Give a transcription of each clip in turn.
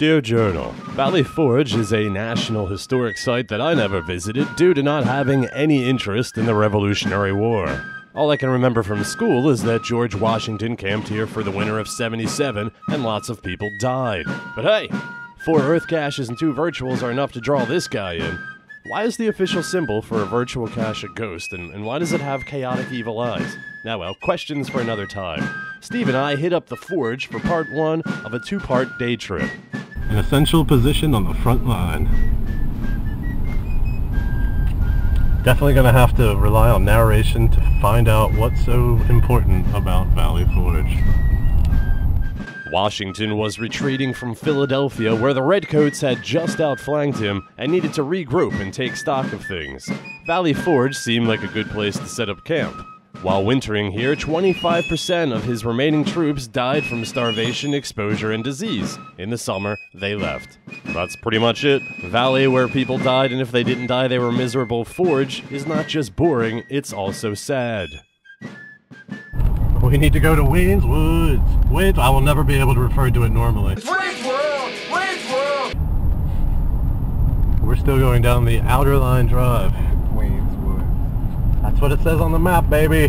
Dear Journal, Valley Forge is a national historic site that I never visited due to not having any interest in the Revolutionary War. All I can remember from school is that George Washington camped here for the winter of '77 and lots of people died. But hey, 4 Earth caches and 2 virtuals are enough to draw this guy in. Why is the official symbol for a virtual cache a ghost, and why does it have chaotic evil eyes? Now well, questions for another time. Steve and I hit up the Forge for part 1 of a 2-part day trip. An essential position on the front line. Definitely gonna have to rely on narration to find out what's so important about Valley Forge. Washington was retreating from Philadelphia, where the Redcoats had just outflanked him and needed to regroup and take stock of things. Valley Forge seemed like a good place to set up camp. While wintering here, 25% of his remaining troops died from starvation, exposure, and disease. In the summer, they left. That's pretty much it. Valley where people died, and if they didn't die, they were miserable. Forge is not just boring, it's also sad. We need to go to Wayne's Woods. Wait, I will never be able to refer to it normally. It's Wayne's World! Wayne's World! We're still going down the Outer Line Drive. Wayne's Woods. That's what it says on the map, baby.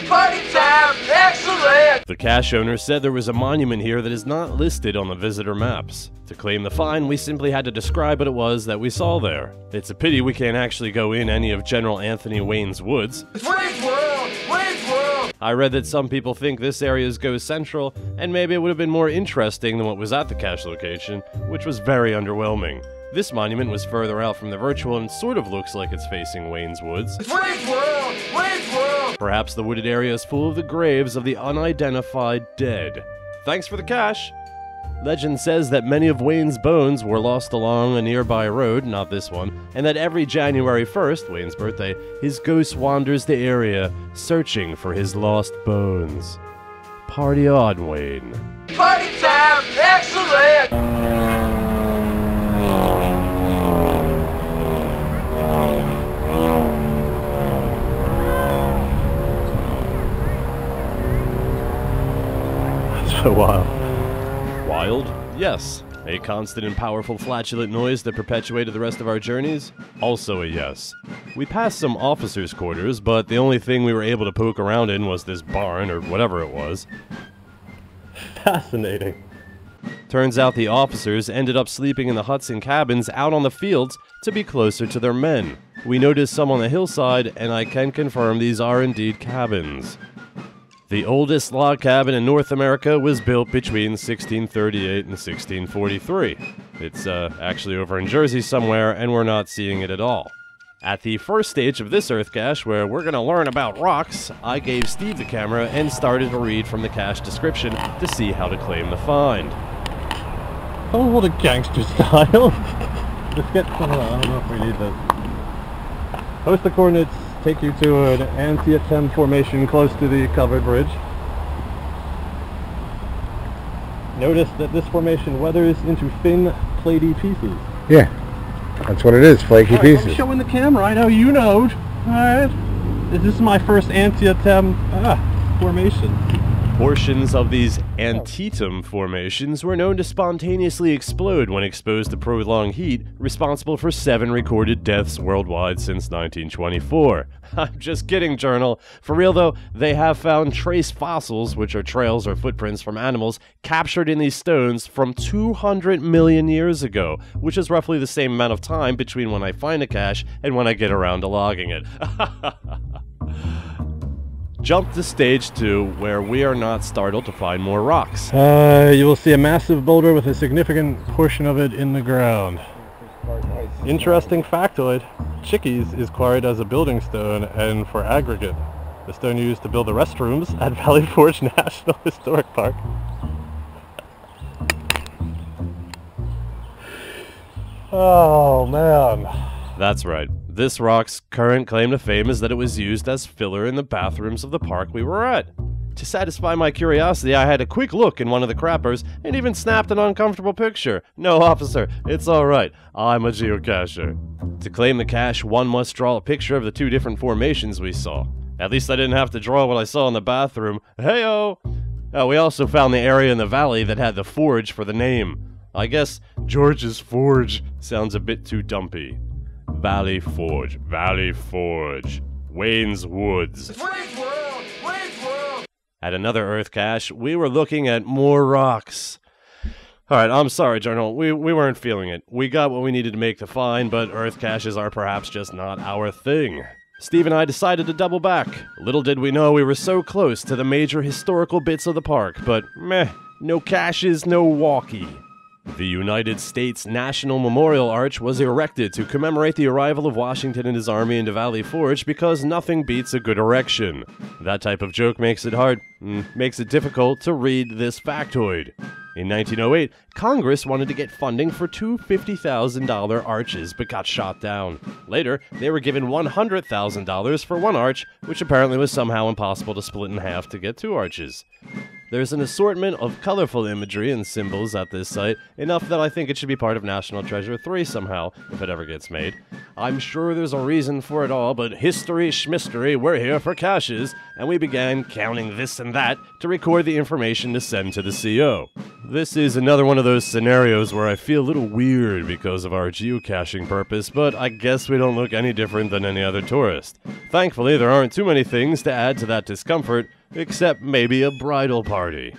Party time! Excellent! The cache owner said there was a monument here that is not listed on the visitor maps. To claim the find, we simply had to describe what it was that we saw there. It's a pity we can't actually go in any of General Anthony Wayne's woods. It's Wayne's World! Wayne's World! I read that some people think this area is Ghost Central, and maybe it would have been more interesting than what was at the cache location, which was very underwhelming. This monument was further out from the virtual and sort of looks like it's facing Wayne's Woods. It's Wayne's World! Wayne's World! Perhaps the wooded area is full of the graves of the unidentified dead. Thanks for the cache! Legend says that many of Wayne's bones were lost along a nearby road, not this one, and that every January 1st, Wayne's birthday, his ghost wanders the area, searching for his lost bones. Party on, Wayne. Party time! Excellent! That's so wild. Wild? Yes. A constant and powerful flatulent noise that perpetuated the rest of our journeys? Also a yes. We passed some officers' quarters, but the only thing we were able to poke around in was this barn, or whatever it was. Fascinating. Turns out the officers ended up sleeping in the huts and cabins out on the fields to be closer to their men. We noticed some on the hillside, and I can confirm these are indeed cabins. The oldest log cabin in North America was built between 1638 and 1643. It's actually over in Jersey somewhere, and we're not seeing it at all. At the first stage of this Earth cache, where we're going to learn about rocks, I gave Steve the camera and started to read from the cache description to see how to claim the find. Oh, what a gangster style. Let's get some, I don't know if we need this. Postal coordinates take you to an Antietam formation close to the covered bridge. Notice that this formation weathers into thin, platy pieces. Yeah, that's what it is, flaky pieces. I'm showing the camera, I know you know. Alright. This is my first Antietam formation. Portions of these Antietam formations were known to spontaneously explode when exposed to prolonged heat, responsible for 7 recorded deaths worldwide since 1924. I'm just kidding, Journal. For real though, they have found trace fossils, which are trails or footprints from animals, captured in these stones from 200 million years ago, which is roughly the same amount of time between when I find a cache and when I get around to logging it. Jump to stage 2, where we are not startled to find more rocks. You will see a massive boulder with a significant portion of it in the ground. Interesting factoid, Chickies is quarried as a building stone and for aggregate. The stone used to build the restrooms at Valley Forge National Historic Park. Oh man. That's right. This rock's current claim to fame is that it was used as filler in the bathrooms of the park we were at. To satisfy my curiosity, I had a quick look in one of the crappers and even snapped an uncomfortable picture. No, officer, it's alright. I'm a geocacher. To claim the cache, one must draw a picture of the 2 different formations we saw. At least I didn't have to draw what I saw in the bathroom. Hey-o! We also found the area in the valley that had the forge for the name. I guess George's Forge sounds a bit too dumpy. Valley Forge, Wayne's Woods. Wayne's World! Wayne's World! At another Earth cache, we were looking at more rocks. Alright, I'm sorry, Journal. We weren't feeling it. We got what we needed to make the find, but Earth caches are perhaps just not our thing. Steve and I decided to double back. Little did we know we were so close to the major historical bits of the park, but meh, no caches, no walkie. The United States National Memorial Arch was erected to commemorate the arrival of Washington and his army into Valley Forge because nothing beats a good erection. That type of joke makes it difficult to read this factoid. In 1908, Congress wanted to get funding for two $50,000 arches but got shot down. Later, they were given $100,000 for one arch, which apparently was somehow impossible to split in half to get two arches. There's an assortment of colorful imagery and symbols at this site, enough that I think it should be part of National Treasure 3 somehow, if it ever gets made. I'm sure there's a reason for it all, but history schmistery, we're here for caches, and we began counting this and that to record the information to send to the CO. This is another one of those scenarios where I feel a little weird because of our geocaching purpose, but I guess we don't look any different than any other tourist. Thankfully, there aren't too many things to add to that discomfort, except maybe a bridal party.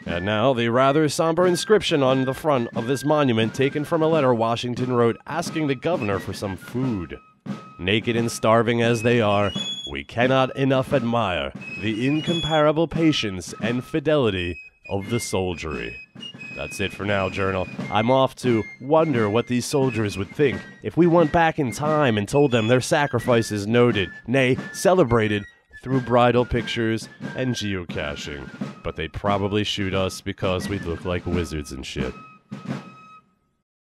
And now, the rather somber inscription on the front of this monument taken from a letter Washington wrote asking the governor for some food. Naked and starving as they are, we cannot enough admire the incomparable patience and fidelity of the soldiery. That's it for now, Journal. I'm off to wonder what these soldiers would think if we went back in time and told them their sacrifices noted, nay, celebrated, through bridal pictures and geocaching. But they'd probably shoot us because we'd look like wizards and shit.